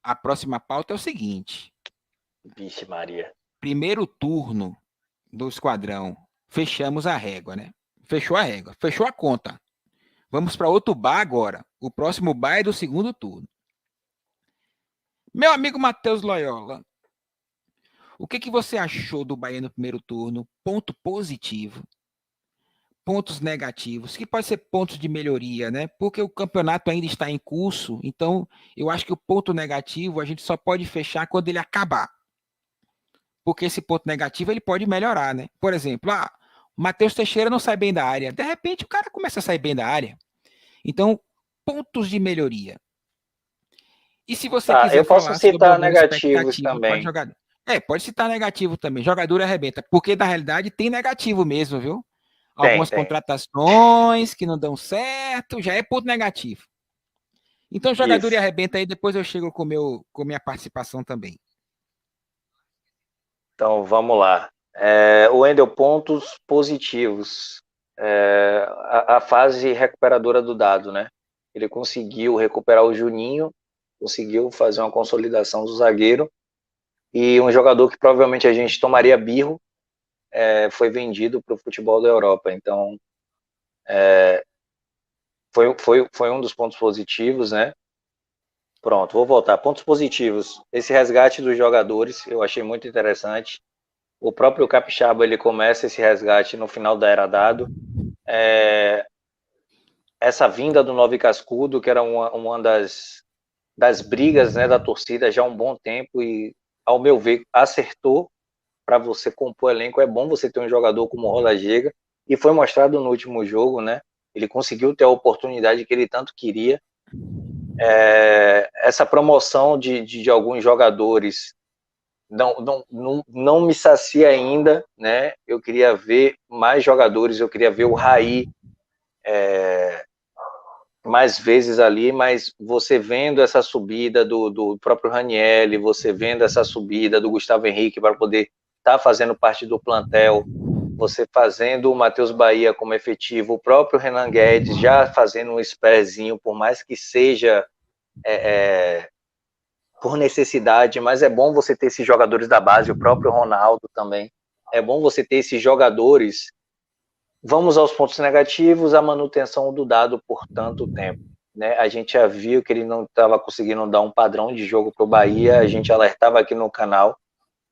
a próxima pauta é o seguinte. Vixe Maria. Primeiro turno do Esquadrão. Fechamos a régua, né? Fechou a régua. Fechou a conta. Vamos para outro bar agora. O próximo bar é do segundo turno. Meu amigo Matheus Loyola, o que você achou do Bahia no primeiro turno? Ponto positivo. Pontos negativos, que pode ser pontos de melhoria, né? Porque o campeonato ainda está em curso, então eu acho que o ponto negativo a gente só pode fechar quando ele acabar. Porque esse ponto negativo ele pode melhorar, né? Por exemplo, o Matheus Teixeira não sai bem da área. De repente o cara começa a sair bem da área. Então, pontos de melhoria. E se você quiser eu posso falar sobre citar alguma negativos expectativa, pode também. jogar. Pode citar negativo também. Jogador arrebenta. Porque, na realidade, tem negativo mesmo, viu? Algumas contratações que não dão certo, já é ponto negativo. Então, jogador e arrebenta aí, depois eu chego com minha participação também. Então, vamos lá. O Wendel, pontos positivos. A fase recuperadora do Dado, né? Ele conseguiu recuperar o Juninho, conseguiu fazer uma consolidação do zagueiro, e um jogador que provavelmente a gente tomaria birro foi vendido para o futebol da Europa. Então, foi um dos pontos positivos, né? Pronto, vou voltar. Pontos positivos. Esse resgate dos jogadores, eu achei muito interessante. O próprio Capixaba, ele começa esse resgate no final da Era Dado. Essa vinda do Nove Cascudo, que era uma das brigas, né, da torcida já há um bom tempo, e, ao meu ver, acertou para você compor elenco. É bom você ter um jogador como o Rolajega, e foi mostrado no último jogo, né? Ele conseguiu ter a oportunidade que ele tanto queria. Essa promoção de alguns jogadores não me sacia ainda, né? Eu queria ver mais jogadores, eu queria ver o Raí mais vezes ali, mas você vendo essa subida do próprio Ranielli, você vendo essa subida do Gustavo Henrique para poder estar fazendo parte do plantel, você fazendo o Matheus Bahia como efetivo, o próprio Renan Guedes já fazendo um expressinho, por mais que seja por necessidade, mas é bom você ter esses jogadores da base, o próprio Ronaldo também, é bom você ter esses jogadores. Vamos aos pontos negativos, a manutenção do Dado por tanto tempo, né? A gente já viu que ele não estava conseguindo dar um padrão de jogo para o Bahia, a gente alertava aqui no canal,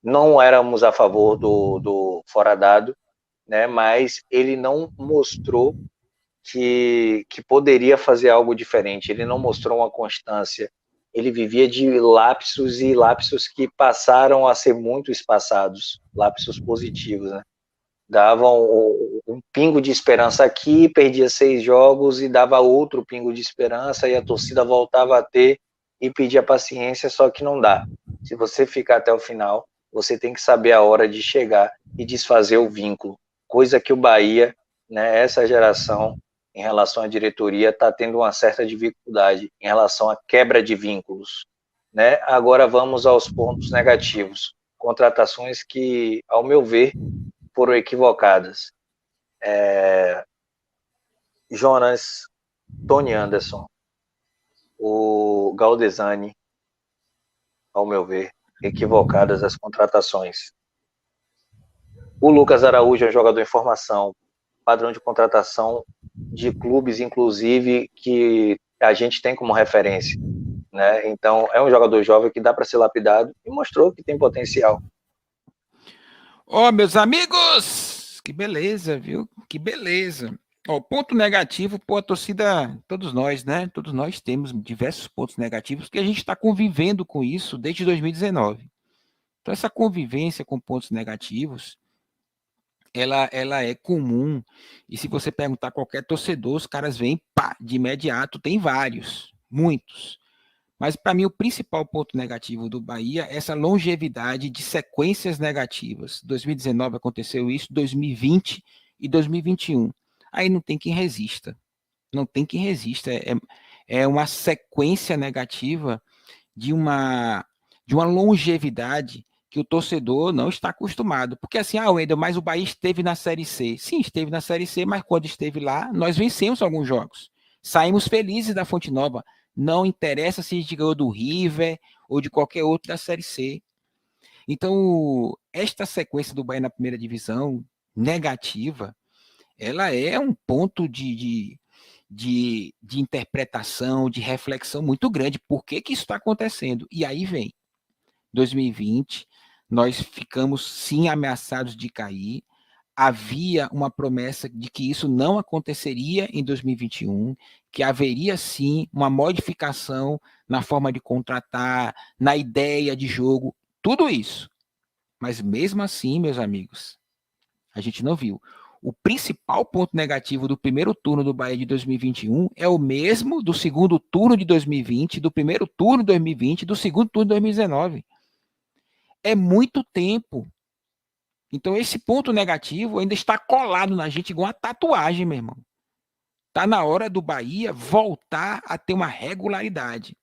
não éramos a favor do fora Dado, né? Mas ele não mostrou que poderia fazer algo diferente, ele não mostrou uma constância, ele vivia de lapsos, e lapsos que passaram a ser muito espaçados, lapsos positivos, né? Davam um pingo de esperança aqui, perdia 6 jogos e dava outro pingo de esperança, e a torcida voltava a ter e pedia paciência, só que não dá. Se você ficar até o final, você tem que saber a hora de chegar e desfazer o vínculo, coisa que o Bahia, né, essa geração, em relação à diretoria, está tendo uma certa dificuldade em relação à quebra de vínculos, né? Agora vamos aos pontos negativos. Contratações que, ao meu ver, foram equivocadas. Jonas, Tony Anderson, o Galdesani, ao meu ver, equivocadas as contratações. O Lucas Araújo é um jogador em formação, padrão de contratação de clubes, inclusive, que a gente tem como referência, né? Então, é um jogador jovem que dá para ser lapidado e mostrou que tem potencial. Meus amigos, que beleza, viu? Que beleza. Ponto negativo, a torcida, todos nós, né? Todos nós temos diversos pontos negativos, porque a gente está convivendo com isso desde 2019. Então, essa convivência com pontos negativos, ela é comum. E se você perguntar a qualquer torcedor, os caras vêm, de imediato, tem vários, muitos. Mas, para mim, o principal ponto negativo do Bahia é essa longevidade de sequências negativas. 2019 aconteceu isso, 2020 e 2021. Aí não tem quem resista. Não tem quem resista. É uma sequência negativa de uma longevidade que o torcedor não está acostumado. Porque assim, Wendel, mas o Bahia esteve na Série C. Sim, esteve na Série C, mas quando esteve lá, nós vencemos alguns jogos. Saímos felizes da Fonte Nova. Não interessa se a gente ganhou do River ou de qualquer outro da Série C. Então, esta sequência do Bahia na primeira divisão, negativa, ela é um ponto de interpretação, de reflexão muito grande. Por que isso está acontecendo? E aí vem 2020, nós ficamos sim ameaçados de cair. Havia uma promessa de que isso não aconteceria em 2021, que haveria sim uma modificação na forma de contratar, na ideia de jogo, tudo isso. Mas mesmo assim, meus amigos, a gente não viu. O principal ponto negativo do primeiro turno do Bahia de 2021 é o mesmo do segundo turno de 2020, do primeiro turno de 2020, do segundo turno de 2019. É muito tempo. Então, esse ponto negativo ainda está colado na gente igual uma tatuagem, meu irmão. Está na hora do Bahia voltar a ter uma regularidade.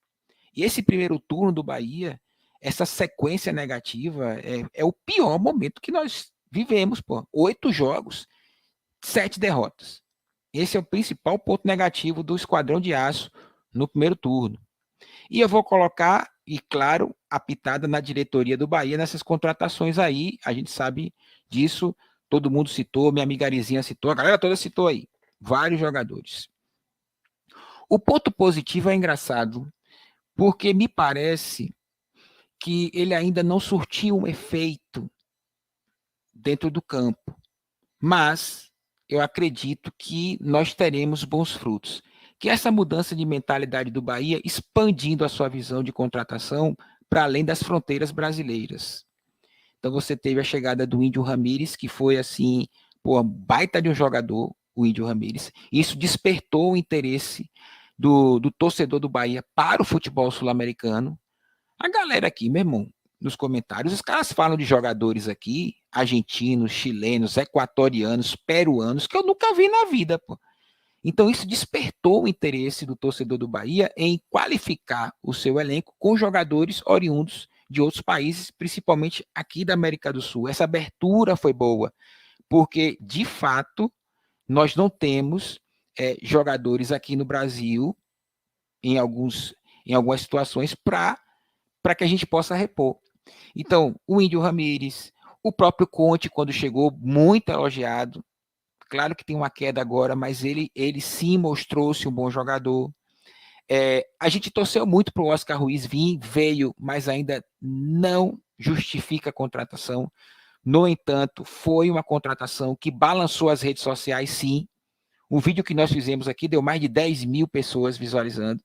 E esse primeiro turno do Bahia, essa sequência negativa, é o pior momento que nós vivemos, pô. 8 jogos, 7 derrotas. Esse é o principal ponto negativo do Esquadrão de Aço no primeiro turno. E eu vou colocar, e claro, a pitada na diretoria do Bahia nessas contratações aí. A gente sabe disso, todo mundo citou, minha amiga Arizinha citou, a galera toda citou aí. Vários jogadores. O ponto positivo é engraçado, porque me parece que ele ainda não surtiu um efeito dentro do campo. Mas eu acredito que nós teremos bons frutos. Que essa mudança de mentalidade do Bahia expandindo a sua visão de contratação para além das fronteiras brasileiras. Então você teve a chegada do Índio Ramírez, que foi assim, pô, baita de um jogador, o Índio Ramírez. Isso despertou o interesse do torcedor do Bahia para o futebol sul-americano. A galera aqui, meu irmão, nos comentários, os caras falam de jogadores aqui, argentinos, chilenos, equatorianos, peruanos, que eu nunca vi na vida, pô. Então isso despertou o interesse do torcedor do Bahia em qualificar o seu elenco com jogadores oriundos de outros países, principalmente aqui da América do Sul. Essa abertura foi boa, porque, de fato, nós não temos jogadores aqui no Brasil, em algumas situações, para que a gente possa repor. Então, o Índio Ramírez, o próprio Conte, quando chegou, muito elogiado. Claro que tem uma queda agora, mas ele sim mostrou-se um bom jogador. A gente torceu muito para o Oscar Ruiz vir, veio, mas ainda não justifica a contratação. No entanto, foi uma contratação que balançou as redes sociais, sim. O vídeo que nós fizemos aqui deu mais de 10 mil pessoas visualizando.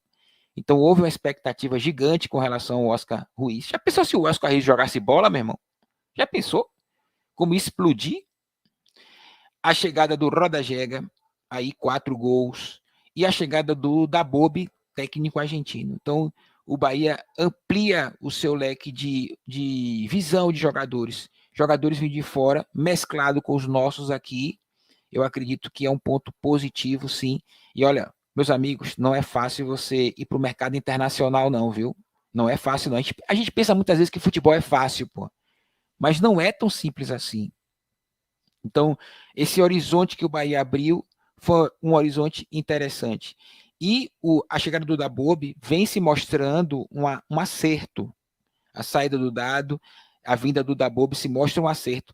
Então, houve uma expectativa gigante com relação ao Oscar Ruiz. Já pensou se o Oscar Ruiz jogasse bola, meu irmão? Já pensou como explodir? A chegada do Rodallega, aí 4 gols, e a chegada do Dabove, técnico argentino. Então, o Bahia amplia o seu leque de visão de jogadores. Jogadores vindo de fora, mesclado com os nossos aqui. Eu acredito que é um ponto positivo, sim. E olha, meus amigos, não é fácil você ir para o mercado internacional, não, viu? Não é fácil, não. A gente pensa muitas vezes que futebol é fácil, pô. Mas não é tão simples assim. Então, esse horizonte que o Bahia abriu foi um horizonte interessante. E a chegada do Dabove vem se mostrando um acerto. A saída do Dado, a vinda do Dabove se mostra um acerto.